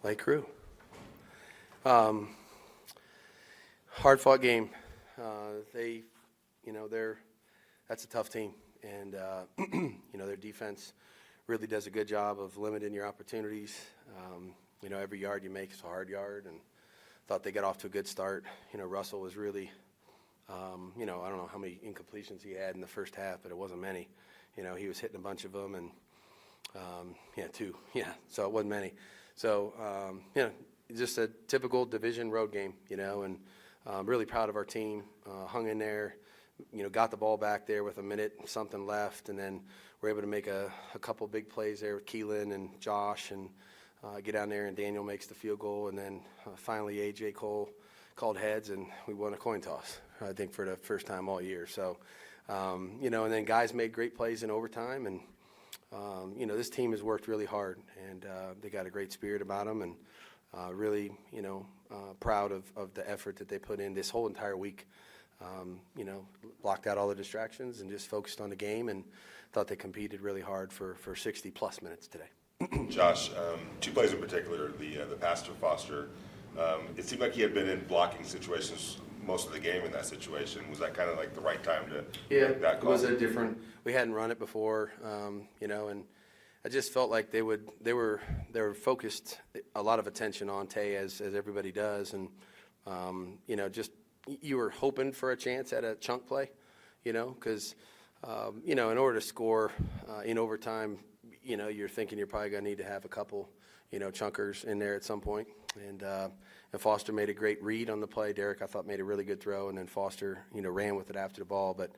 Lake Crew. Hard-fought game. That's a tough team, and their defense really does a good job of limiting your opportunities. Every yard you make is a hard yard, and thought they got off to a good start. Russell was really, I don't know how many incompletions he had in the first half, but it wasn't many. He was hitting a bunch of them, and two. So it wasn't many. So, just a typical division road game, and really proud of our team. Hung in there, got the ball back there with a minute something left, and then we're able to make a couple big plays there with Keelan and Josh, and get down there, and Daniel makes the field goal, and then finally A.J. Cole called heads, and we won a coin toss, I think, for the first time all year. So, and then guys made great plays in overtime, and this team has worked really hard, and they got a great spirit about them, and really, proud of the effort that they put in this whole entire week. Blocked out all the distractions and just focused on the game, and thought they competed really hard for 60-plus minutes today. Josh, two plays in particular, the pass to Foster. It seemed like he had been in blocking situations most of the game in that situation. Was that kind of like the right time to make that call? It was a different. We hadn't run it before, and I just felt like they were focused a lot of attention on Tay as everybody does, and just you were hoping for a chance at a chunk play, because in order to score in overtime, you're thinking you're probably going to need to have a couple, chunkers in there at some point. And Foster made a great read on the play. Derek, I thought, made a really good throw, and then Foster, ran with it after the ball. But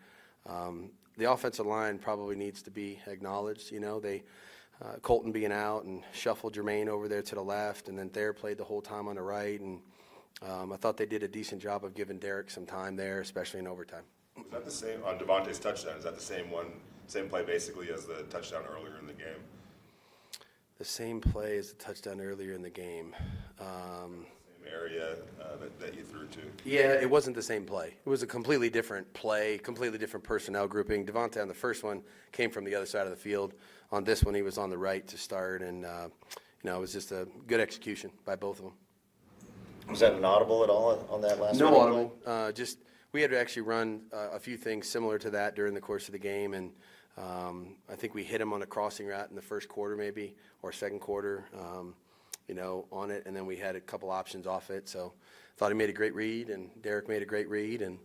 the offensive line probably needs to be acknowledged. Colton being out and shuffled Jermaine over there to the left, and then Thayer played the whole time on the right. And I thought they did a decent job of giving Derek some time there, especially in overtime. Was that the same on Davante's touchdown? Is that the same play basically as the touchdown earlier in the game? The same play as the touchdown earlier in the game. Same area that you threw to. Yeah, it wasn't the same play. It was a completely different play, completely different personnel grouping. Davante on the first one came from the other side of the field. On this one, he was on the right to start, and it was just a good execution by both of them. Was that an audible at all on that last one? No audible. Just we had to actually run a few things similar to that during the course of the game, and I think we hit him on a crossing route in the first quarter maybe, or second quarter, on it, and then we had a couple options off it. So I thought he made a great read, and Derek made a great read, and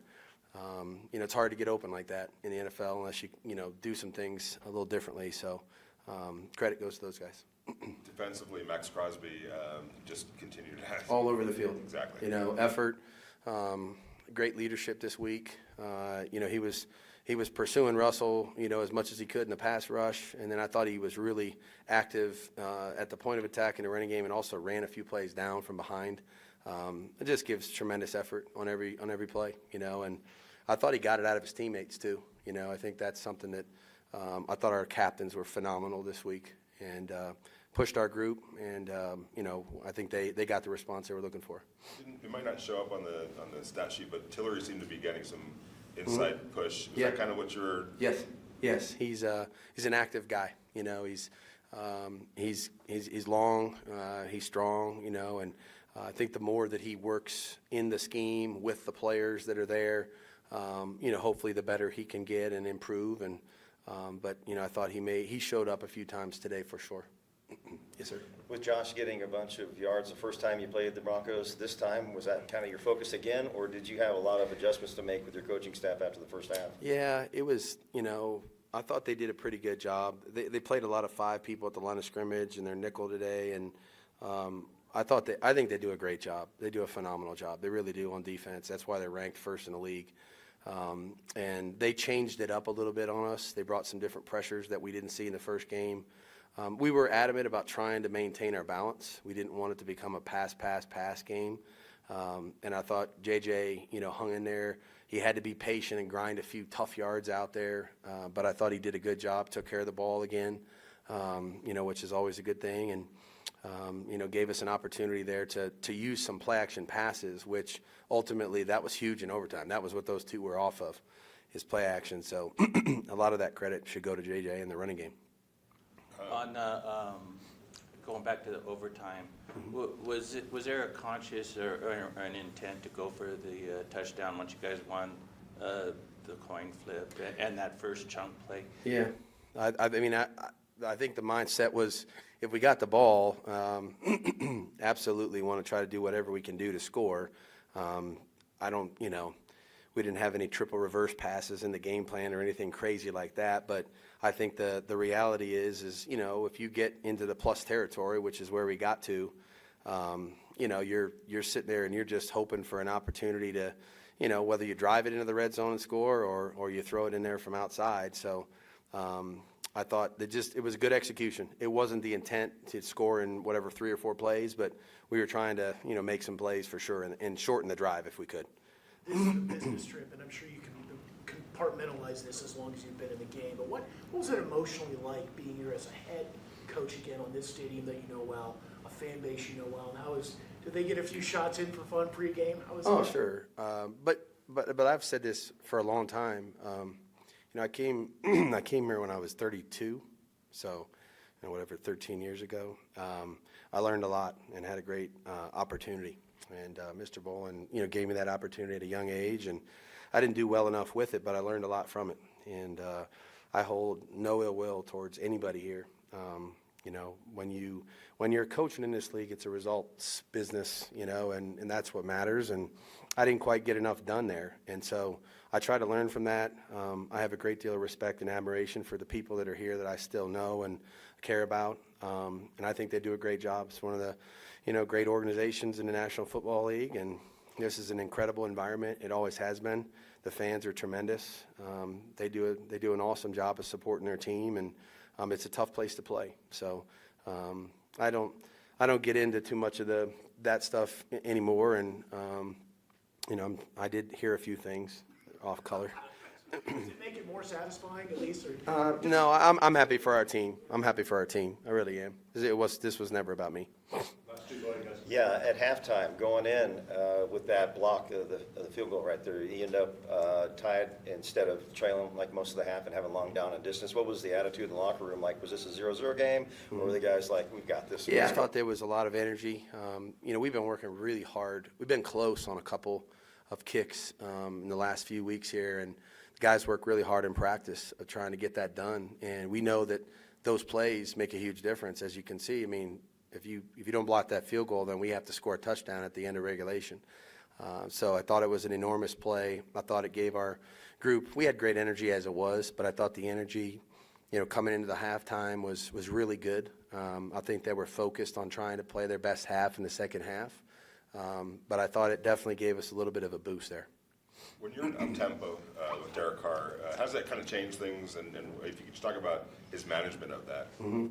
it's hard to get open like that in the NFL unless you do some things a little differently. So credit goes to those guys. Defensively, Max Crosby just continued to have all over the field. Exactly. Effort, great leadership this week. He was pursuing Russell, as much as he could in the pass rush, and then I thought he was really active at the point of attack in the running game, and also ran a few plays down from behind. It just gives tremendous effort on every play, and I thought he got it out of his teammates too. I think that's something that I thought our captains were phenomenal this week, and pushed our group, and I think they got the response they were looking for. It might not show up on the stat sheet, but Tillery seemed to be getting some inside push. Is that kind of what you're? Yes. He's an active guy. He's long, he's strong. And I think the more that he works in the scheme with the players that are there, hopefully the better he can get and improve. And but I thought he showed up a few times today for sure. Yes, sir. With Josh getting a bunch of yards the first time you played the Broncos, this time, was that kind of your focus again, or did you have a lot of adjustments to make with your coaching staff after the first half? Yeah, it was, I thought they did a pretty good job. They played a lot of 5 people at the line of scrimmage and their nickel today, and I think they do a great job. They do a phenomenal job. They really do on defense. That's why they're ranked first in the league. And they changed it up a little bit on us. They brought some different pressures that we didn't see in the first game. We were adamant about trying to maintain our balance. We didn't want it to become a pass game. And I thought JJ, hung in there. He had to be patient and grind a few tough yards out there. But I thought he did a good job, took care of the ball again, which is always a good thing. And, gave us an opportunity there to use some play action passes, which ultimately that was huge in overtime. That was what those two were off of, his play action. So a lot of that credit should go to JJ in the running game. On going back to the overtime, was there a conscious or an intent to go for the touchdown once you guys won the coin flip and that first chunk play? Yeah. I mean, I think the mindset was if we got the ball, absolutely want to try to do whatever we can do to score. I don't, we didn't have any triple reverse passes in the game plan or anything crazy like that. But I think the reality is, if you get into the plus territory, which is where we got to, you're sitting there and you're just hoping for an opportunity to, whether you drive it into the red zone and score or you throw it in there from outside. So I thought that it was a good execution. It wasn't the intent to score in whatever 3 or 4 plays, but we were trying to, make some plays for sure and shorten the drive if we could. This is a business trip, and I'm sure you can compartmentalize this as long as you've been in the game. But what was it emotionally like being here as a head coach again on this stadium that you know well, a fan base you know well? And did they get a few shots in for fun pregame? How was that? Sure. But I've said this for a long time. I came here when I was 32, so 13 years ago. I learned a lot and had a great opportunity. And Mr. Bolin, gave me that opportunity at a young age, and I didn't do well enough with it, but I learned a lot from it. And I hold no ill will towards anybody here. When you're coaching in this league, it's a results business, and that's what matters. And I didn't quite get enough done there, and so I try to learn from that. I have a great deal of respect and admiration for the people that are here that I still know and care about, and I think they do a great job. It's one of the great organizations in the National Football League, and this is an incredible environment. It always has been. The fans are tremendous. They do an awesome job of supporting their team, and it's a tough place to play. So I don't get into too much of that stuff anymore, and I did hear a few things off color. Does it make it more satisfying at least? Or No, I'm happy for our team. I'm happy for our team. I really am. This was never about me. Yeah, at halftime, going in with that block of the field goal right there, you end up tied instead of trailing like most of the half and having long down and distance. What was the attitude in the locker room like? Was this a 0-0 game, or were the guys like, we've got this? Yeah, I thought there was a lot of energy. We've been working really hard. We've been close on a couple of kicks in the last few weeks here, and the guys work really hard in practice of trying to get that done. And we know that those plays make a huge difference, as you can see. I mean, if you don't block that field goal, then we have to score a touchdown at the end of regulation. So I thought it was an enormous play. I thought it gave our group, we had great energy as it was, but I thought the energy, coming into the halftime was really good. I think they were focused on trying to play their best half in the second half. But I thought it definitely gave us a little bit of a boost there. When you're in up-tempo with Derek Carr, how does that kind of change things? And if you could just talk about his management of that. Mm-hmm.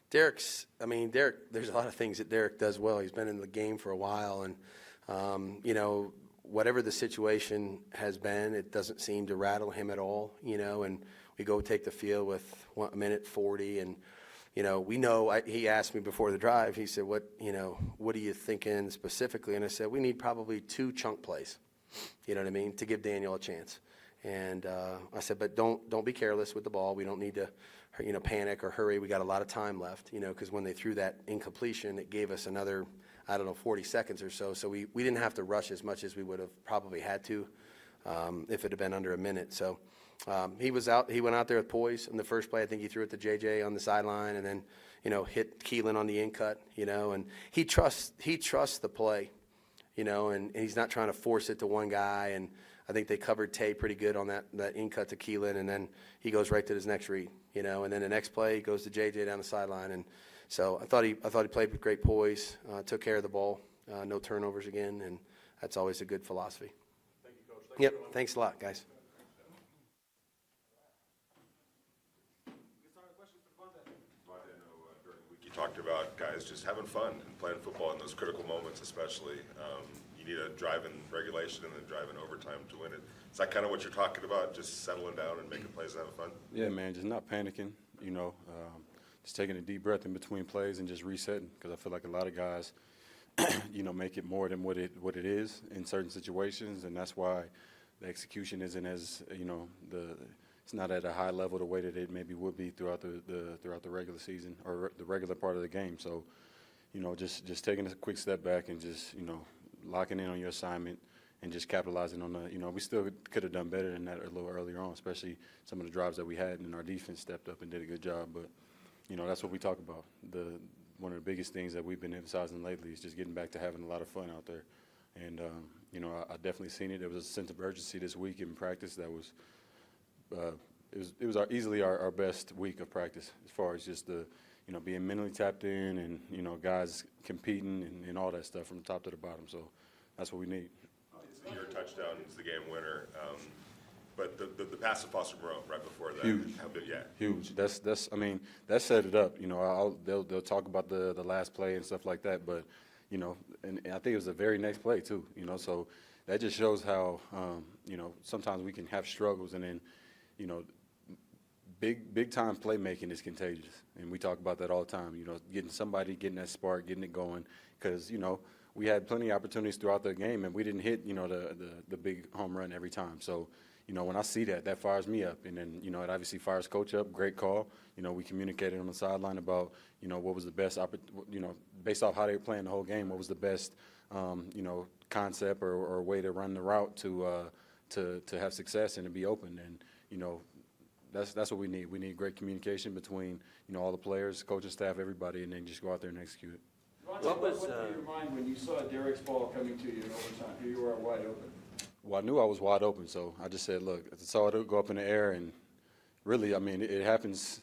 Derek, there's a lot of things that Derek does well. He's been in the game for a while, and, whatever the situation has been, it doesn't seem to rattle him at all, and we go take the field with 1 minute 40, and, we know, he asked me before the drive, he said, what are you thinking specifically? And I said, we need probably 2 chunk plays, to give Daniel a chance. And I said, but don't be careless with the ball. We don't need to, panic or hurry. We got a lot of time left, because when they threw that incompletion, it gave us another, 40 seconds or so. So we didn't have to rush as much as we would have probably had to if it had been under a minute. So he went out there with poise in the first play. I think he threw it to JJ on the sideline and then, hit Keelan on the in cut, and he trusts the play, and he's not trying to force it to one guy. And I think they covered Tay pretty good on that in cut to Keelan, and then he goes right to his next read, and then the next play he goes to JJ down the sideline. And so I thought he played with great poise, took care of the ball, no turnovers again, and that's always a good philosophy. Thank you, Coach. Yep, thanks a lot, guys. During the week you talked about guys just having fun and playing football in those critical moments, especially. You need a drive in regulation and then drive in overtime to win it. Is that kind of what you're talking about, just settling down and making plays and having fun? Yeah, man, just not panicking, just taking a deep breath in between plays and just resetting, because I feel like a lot of guys, make it more than what it is in certain situations, and that's why the execution isn't as, it's not at a high level the way that it maybe would be throughout the regular season or the regular part of the game. So, just taking a quick step back and just, locking in on your assignment and just capitalizing on we still could have done better than that a little earlier on, especially some of the drives that we had, and our defense stepped up and did a good job. But, that's what we talk about. One of the biggest things that we've been emphasizing lately is just getting back to having a lot of fun out there. And, I definitely seen it. There was a sense of urgency this week in practice that was it was easily our best week of practice as far as just being mentally tapped in and, guys competing and all that stuff from the top to the bottom. So that's what we need. Your touchdown is the game winner, but the pass to Foster Moreau right before that. Huge. How big, yeah. Huge. That set it up. They'll talk about the last play and stuff like that, but and I think it was the very next play too. So that just shows how sometimes we can have struggles, and then big time playmaking is contagious, and we talk about that all the time. Getting that spark, getting it going, because we had plenty of opportunities throughout the game, and we didn't hit the big home run every time. So when I see that fires me up, and then it obviously fires Coach up. Great call. We communicated on the sideline about what was the best based off how they were playing the whole game, what was the best concept or way to run the route to have success and to be open. And that's what we need. We need great communication between all the players, coaching staff, everybody, and then just go out there and execute it. What went through your mind when you saw Derek's ball coming to you in overtime? Here you were wide open. Well, I knew I was wide open, so I just said, look, I saw it go up in the air, and really, it happens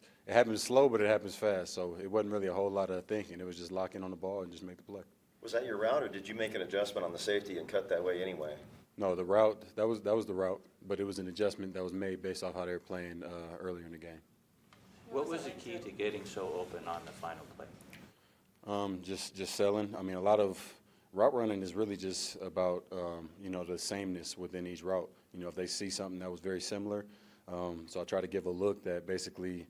slow, but it happens fast. So it wasn't really a whole lot of thinking. It was just lock in on the ball and just make the play. Was that your route, or did you make an adjustment on the safety and cut that way anyway? No, the route, that was the route, but it was an adjustment that was made based off how they were playing earlier in the game. What was the key to getting so open on the final play? Just selling. A lot of route running is really just about, the sameness within each route. If they see something that was very similar, so I try to give a look that basically,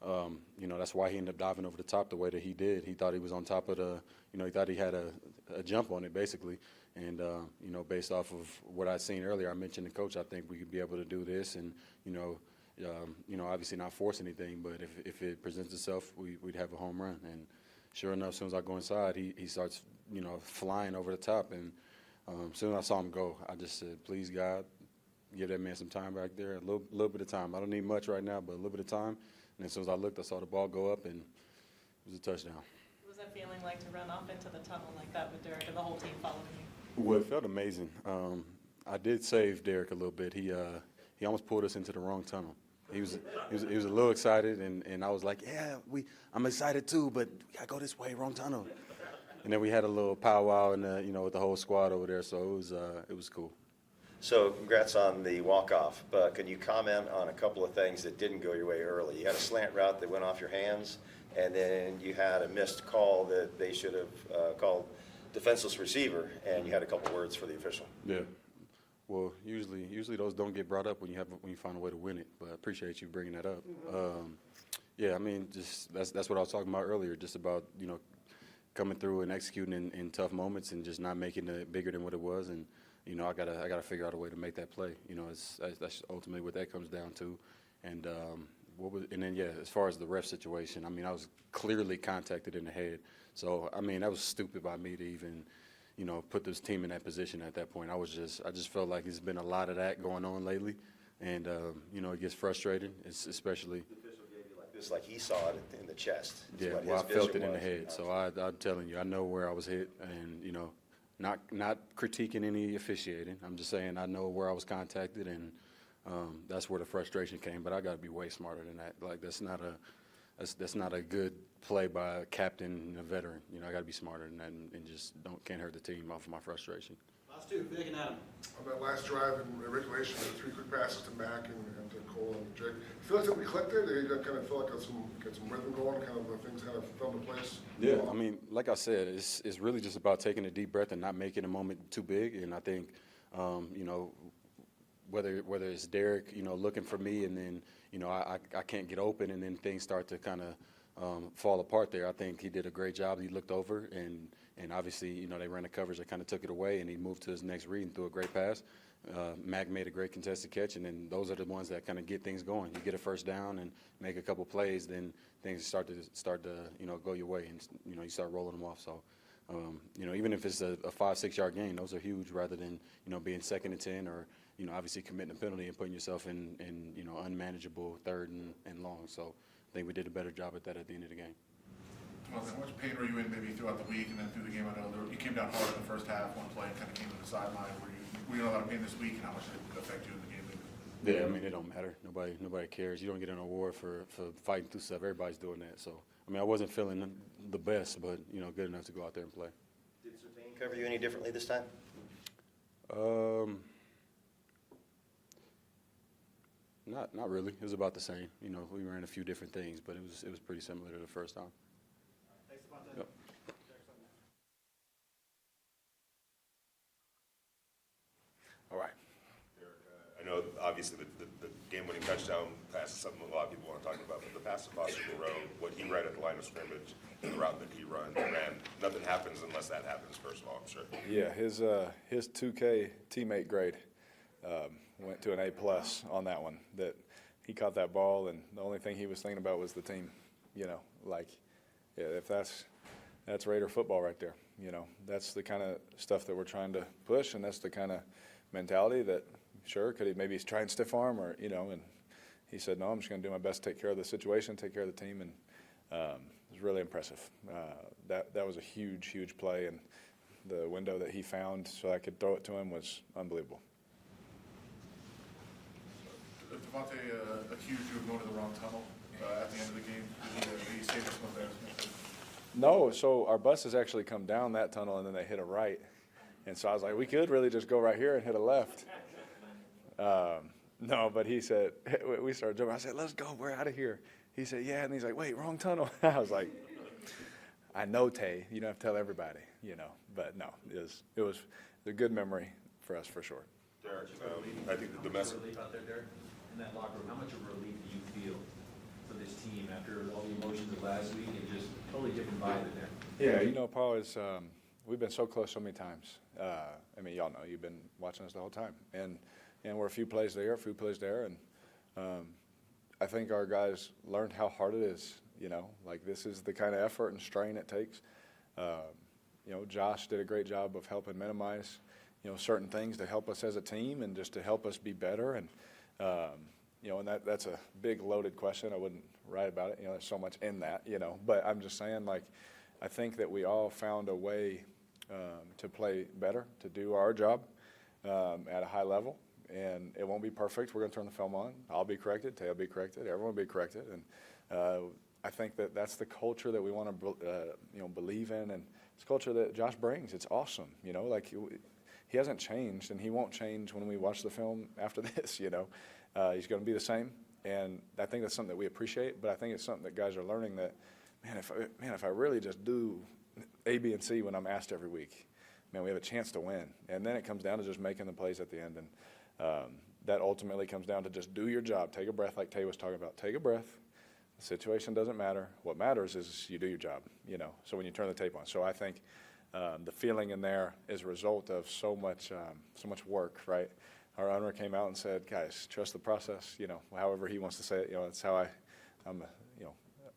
that's why he ended up diving over the top the way that he did. He thought he was on top of he thought he had a jump on it basically. And, based off of what I'd seen earlier, I mentioned to Coach, I think we could be able to do this and, obviously not force anything, but if it presents itself, we'd have a home run. And sure enough, as soon as I go inside, he starts, flying over the top. And as soon as I saw him go, I just said, please, God, give that man some time back there, a little bit of time. I don't need much right now, but a little bit of time. And as soon as I looked, I saw the ball go up, and it was a touchdown. What was that feeling like to run off into the tunnel like that with Derek and the whole team following you? Well, it felt amazing. I did save Derek a little bit. He almost pulled us into the wrong tunnel. He was a little excited, and I was like, yeah, I'm excited too, but we gotta go this way, wrong tunnel. And then we had a little powwow, and with the whole squad over there, so it was cool. So congrats on the walk-off, but can you comment on a couple of things that didn't go your way early? You had a slant route that went off your hands, and then you had a missed call that they should have called defenseless receiver, and you had a couple words for the official. Yeah. Well, usually those don't get brought up when you find a way to win it. But I appreciate you bringing that up. Yeah, just that's what I was talking about earlier. Just about coming through and executing in tough moments and just not making it bigger than what it was. And I gotta figure out a way to make that play. That's ultimately what that comes down to. And as far as the ref situation, I was clearly contacted in the head. So that was stupid by me to even put this team in that position at that point. I just felt like there's been a lot of that going on lately, and it gets frustrating, especially. The official gave you like this, like he saw it in the chest. Yeah, well, I felt it in the head, so I'm telling you, I know where I was hit, and not critiquing any officiating. I'm just saying I know where I was contacted, and that's where the frustration came. But I got to be way smarter than that. Like that's not a good play by a captain and a veteran. I got to be smarter than that, and just can't hurt the team off of my frustration. Last two, Vic and Adam. On that last drive in regulation, the 3 quick passes to Mack and to Cole and Jake. You feel like something clicked there? Did you kind of feel like got some rhythm going, kind of things kind of fell into place? Yeah, like I said, it's really just about taking a deep breath and not making a moment too big. And I think, whether it's Derek, looking for me, and then I can't get open, and then things start to kind of fall apart there. I think he did a great job. He looked over, and obviously, they ran the coverage that kind of took it away, and he moved to his next read and threw a great pass. Mac made a great contested catch, and then those are the ones that kind of get things going. You get a first down and make a couple plays, then things start to go your way, and you start rolling them off. So, even if it's a 5-6 yard gain, those are huge rather than being 2nd and 10 or obviously committing a penalty and putting yourself in unmanageable 3rd and long. So I think we did a better job at that at the end of the game. Well, how much pain were you in maybe throughout the week and then through the game? I know you came down hard in the first half, one play, and kind of came to the sideline. Were you in a lot of pain this week, and how much did it affect you in the game? Maybe? Yeah, I mean, it don't matter. Nobody cares. You don't get an award for fighting through stuff. Everybody's doing that. So, I mean, I wasn't feeling the best, but, good enough to go out there and play. Did Surtain cover you any differently this time? Not really. It was about the same. We ran a few different things, but it was pretty similar to the first time. Thanks, Davante. Yep. All right. Derek, I know obviously the game-winning touchdown pass is something a lot of people want to talk about, but the pass to Foster Moreau, what he ran at the line of scrimmage, the route that he ran, nothing happens unless that happens, first of all, I'm sure. Yeah, his 2K teammate grade went to an A+ on that one. That he caught that ball, and the only thing he was thinking about was the team. If that's Raider football right there. That's the kind of stuff that we're trying to push, and that's the kind of mentality that, sure, could he maybe try and stiff arm or, and he said, no, I'm just going to do my best to take care of the situation, take care of the team, and it was really impressive. That was a huge play, and the window that he found so I could throw it to him was unbelievable. Davante accused you of going to the wrong tunnel at the end of the game. Did he say this one there? No, so our buses actually come down that tunnel, and then they hit a right. And so I was like, we could really just go right here and hit a left. No, but he said, we started jumping. I said, let's go, we're out of here. He said, yeah, and he's like, wait, wrong tunnel. I was like, I know, Tay, you don't have to tell everybody, But no, it was a good memory for us, for sure. Derek, I think the message. Relief out there, Derek, in that locker room. How much of a relief do you feel for this team after all the emotions of last week and just totally different vibe in there? Yeah, Paul, we've been so close so many times. I mean, y'all know, you've been watching us the whole time. And we're a few plays there, and I think our guys learned how hard it is, this is the kind of effort and strain it takes. Josh did a great job of helping minimize, certain things to help us as a team and just to help us be better. And, and that's a big loaded question. I wouldn't write about it. There's so much in that, but I'm just saying, I think that we all found a way to play better, to do our job at a high level. And it won't be perfect. We're going to turn the film on. I'll be corrected. Tay will be corrected. Everyone will be corrected. And I think that that's the culture that we want to, believe in. And it's culture that Josh brings. It's awesome. He hasn't changed, and he won't change when we watch the film after this. He's going to be the same. And I think that's something that we appreciate. But I think it's something that guys are learning that, if I really just do A, B, and C when I'm asked every week, we have a chance to win. And then it comes down to just making the plays at the end. And that ultimately comes down to just do your job. Take a breath, like Tay was talking about. Take a breath. The situation doesn't matter. What matters is you do your job, so when you turn the tape on. So I think the feeling in there is a result of so much work, right? Our owner came out and said, guys, trust the process, however he wants to say it. That's how I'm a,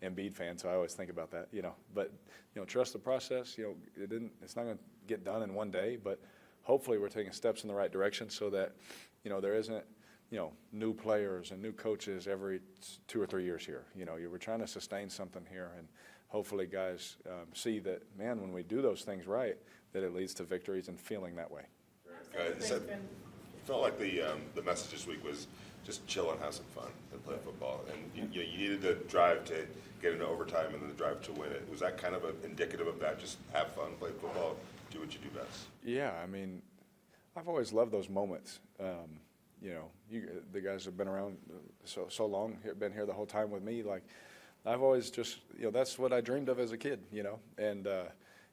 Embiid fan, so I always think about that, But, trust the process. It's not going to get done in one day, but hopefully we're taking steps in the right direction so that, there isn't, new players and new coaches every 2 or 3 years here. We're trying to sustain something here, and hopefully guys see that, man, when we do those things right, that it leads to victories and feeling that way. Felt like the message this week was just chill and have some fun and play football. And you needed the drive to get into overtime and then the drive to win it. Was that kind of indicative of that? Just have fun, play football, do what you do best. Yeah, I've always loved those moments. The guys have been around so long, been here the whole time with me. I've always just, that's what I dreamed of as a kid, And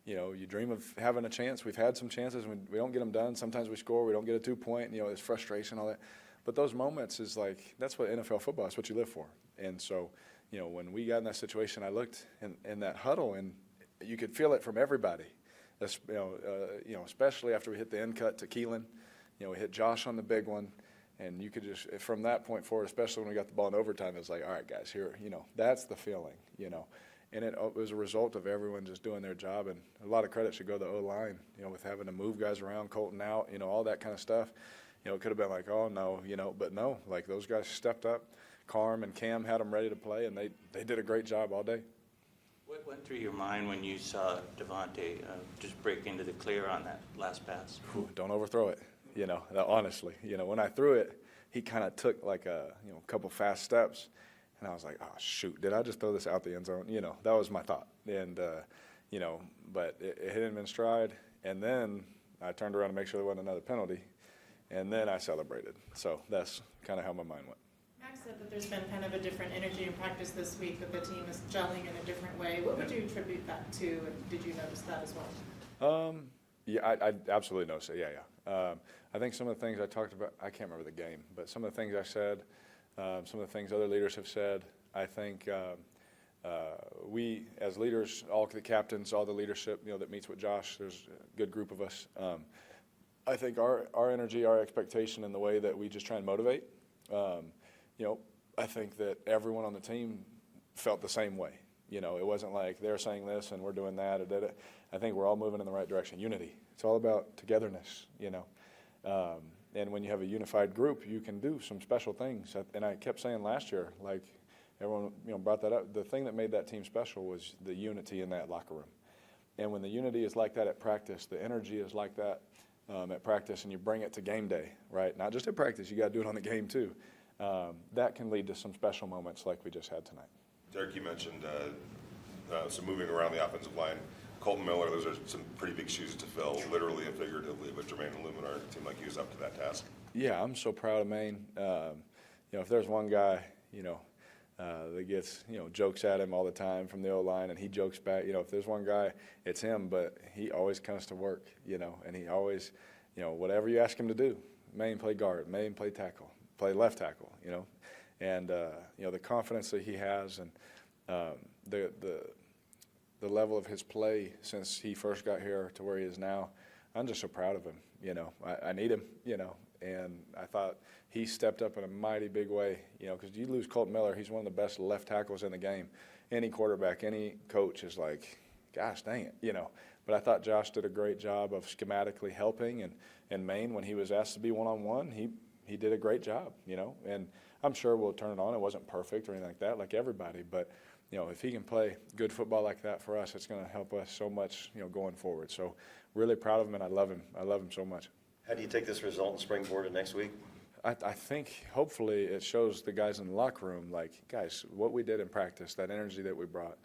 you dream of having a chance. We've had some chances. We don't get them done. Sometimes we score. We don't get a 2-point. There's frustration, all that. But those moments is that's what NFL football is, what you live for. And so, when we got in that situation, I looked in that huddle, and you could feel it from everybody. Especially after we hit the end cut to Keelan. we hit Josh on the big one, and you could just, from that point forward, especially when we got the ball in overtime, it's like, all right, guys, here, that's the feeling, And it was a result of everyone just doing their job, and a lot of credit should go to the O-line, with having to move guys around, Colton out, all that kind of stuff. It could have been like, oh, no, but no, like those guys stepped up. Carm and Cam had them ready to play, and they did a great job all day. What went through your mind when you saw Davante just break into the clear on that last pass? Don't overthrow it, honestly. When I threw it, he kind of took like a couple fast steps, and I was like, oh, shoot, did I just throw this out the end zone? That was my thought. And, but it hit him in stride, and then I turned around to make sure there wasn't another penalty, and then I celebrated. So that's kind of how my mind went. Max said that there's been kind of a different energy in practice this week, that the team is gelling in a different way. What would you attribute that to, and did you notice that as well? Yeah, I absolutely noticed it, yeah. I think some of the things I talked about, I can't remember the game, but some of the things I said, some of the things other leaders have said, I think we, as leaders, all the captains, all the leadership, that meets with Josh, there's a good group of us. I think our energy, our expectation, and the way that we just try and motivate, I think that everyone on the team felt the same way. It wasn't like they're saying this and we're doing that or did it. I think we're all moving in the right direction. Unity. It's all about togetherness, And when you have a unified group, you can do some special things. And I kept saying last year, like everyone, brought that up. The thing that made that team special was the unity in that locker room. And when the unity is like that at practice, the energy is like that at practice, and you bring it to game day, right? Not just at practice, you got to do it on the game too. That can lead to some special moments like we just had tonight. Derek, you mentioned some moving around the offensive line. Colton Miller, those are some pretty big shoes to fill, literally and figuratively, but Jermaine and Luminar, a team like you is up to that task. Yeah, I'm so proud of Maine. If there's one guy, that gets, jokes at him all the time from the O-line, and he jokes back, if there's one guy, it's him, but he always comes to work, and he always, whatever you ask him to do, Maine play guard, Maine play tackle, play left tackle, and, the confidence that he has and the level of his play since he first got here to where he is now, I'm just so proud of him, I need him, and I thought he stepped up in a mighty big way, because you lose Colton Miller, he's one of the best left tackles in the game. Any quarterback, any coach is like, gosh, dang it, But I thought Josh did a great job of schematically helping, and Maine, when he was asked to be one-on-one, he did a great job, and I'm sure we'll turn it on. It wasn't perfect or anything like that, like everybody, but if he can play good football like that for us, it's going to help us so much, going forward. So really proud of him, and I love him. I love him so much. How do you take this result and springboard to next week? I think hopefully it shows the guys in the locker room, like, guys, what we did in practice, that energy that we brought,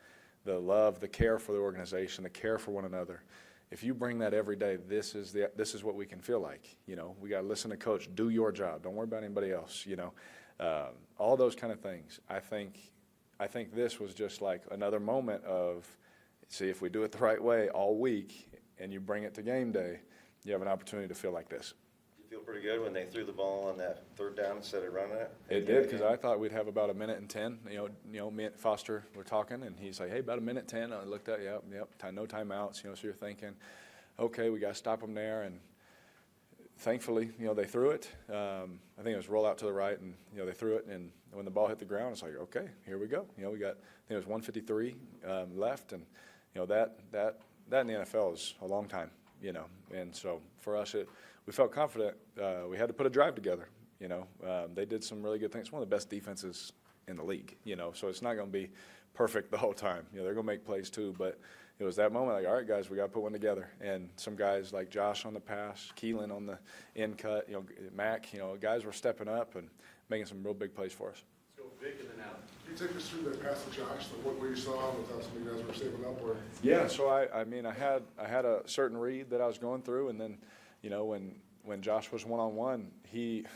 the love, the care for the organization, the care for one another. If you bring that every day, this is what we can feel like. We got to listen to coach, do your job. Don't worry about anybody else, all those kind of things. I think this was just like another moment of, see, if we do it the right way all week and you bring it to game day, you have an opportunity to feel like this. Did you feel pretty good when they threw the ball on that third down instead of running it? It did, because I thought we'd have about 1:10. Me and Foster were talking, and he's like, hey, about 1:10. I looked at, yep, no timeouts, so you're thinking, okay, we got to stop them there. And thankfully, they threw it. I think it was roll out to the right, and, they threw it. And when the ball hit the ground, it's like, okay, here we go. We got, I think it was 1:53 left. And, that in the NFL is a long time, And so for us, we felt confident. We had to put a drive together, They did some really good things. It's one of the best defenses in the league, So it's not going to be perfect the whole time. They're going to make plays too, but it was that moment, like, all right, guys, we got to put one together. And some guys like Josh on the pass, Keelan on the end cut, Mac, guys were stepping up and making some real big plays for us. Let's go big and then out. Can you take us through that pass to Josh, what you saw, was that something you guys were saving up, or? Yeah, so I had a certain read that I was going through, and then, when Josh was one-on-one, he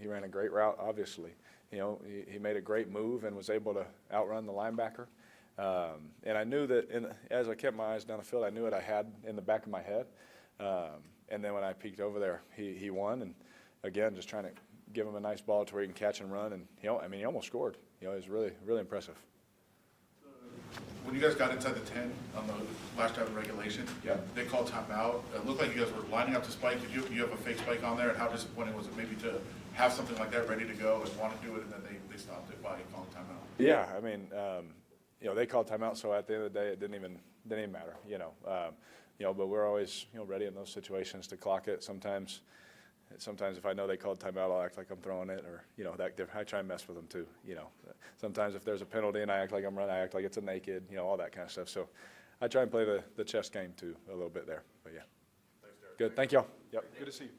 ran a great route, obviously. He made a great move and was able to outrun the linebacker. And I knew that as I kept my eyes down the field, I knew what I had in the back of my head. And then when I peeked over there, he won. And again, just trying to give him a nice ball to where he can catch and run. And he almost scored. It was really, really impressive. When you guys got inside the 10 on the last drive of regulation, they called timeout. It looked like you guys were lining up to spike. Did you have a fake spike on there? And how disappointing was it maybe to have something like that ready to go and want to do it, and then they stopped it by calling timeout? Yeah, I mean, they called timeout, so at the end of the day, it didn't even matter, but we're always, ready in those situations to clock it. Sometimes if I know they called timeout, I'll act like I'm throwing it, or, I try and mess with them too, Sometimes if there's a penalty and I act like I'm running, I act like it's a naked, all that kind of stuff. So I try and play the chess game too a little bit there, but yeah. Thanks, Derek. Good, thank y'all. Yep, good to see you.